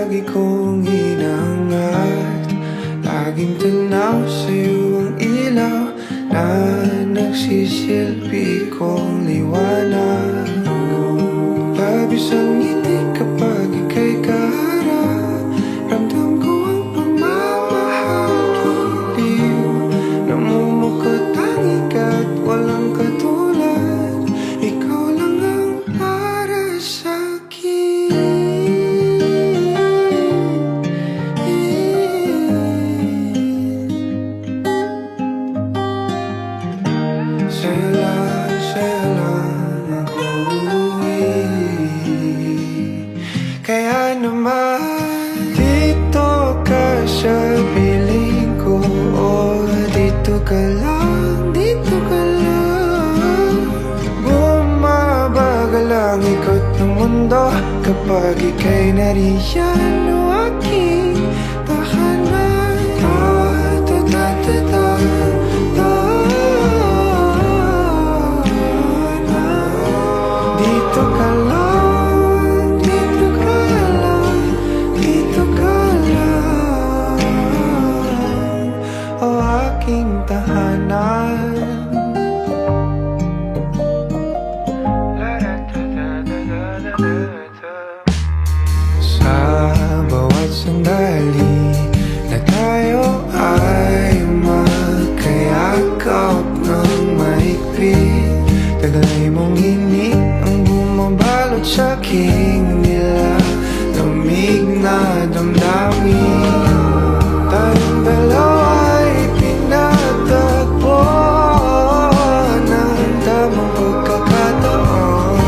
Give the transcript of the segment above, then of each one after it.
lagi kong hinahangad. Laging tanaw sa'yo ang ilaw na nagsisilbi kong liwanag. Labis ang ngiti kapag ika'y kaharap. Ramdam ko ang pagmamahal, giliw. Namumukot tanging ka't walang katulad. Ikaw lang ang para sa'kin. Sa'yo lang ako kaya naman dito ka sa piling ko. Oh, dito ka lang, dito ka lang. Bumabagal ang ikot ng mundo kapag ika'y nariyan. O aking tahanan. Dito ka lang, dito ka lang, dito ka lang. O aking tahanan. Sa bawat sandali na tayo ay magkayakap ng mahigpit. Tagalay mong hini ang bumabalot sa aking nilalamig na damdamin. Tayong dalawa'y pinatagpo ng tamang pagkakataon.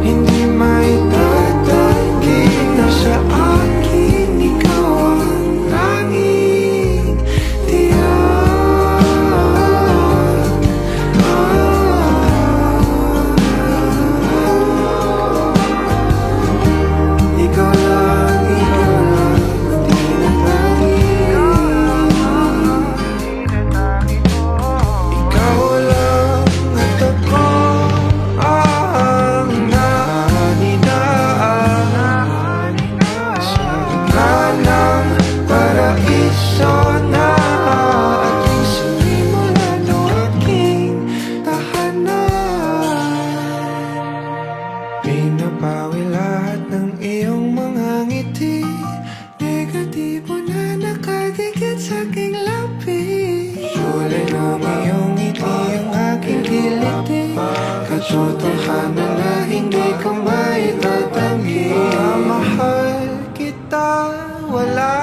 Hindi maitatanggi na sa akin ikaw ang tanging tiyak. Ikaw lang, di na tanging. Ikaw lang at ako ang naninaan sa gitna ng paraiso na aking sinimulan. O aking tahanan. Pinapawi lahat ng iyong mga ngiti. Negatibo na nakadikit sa aking labi. Kulay ng iyong ngiti ang aking kiliti. Katotohanan na hindi ko maitatanggi. Mahal kita, wala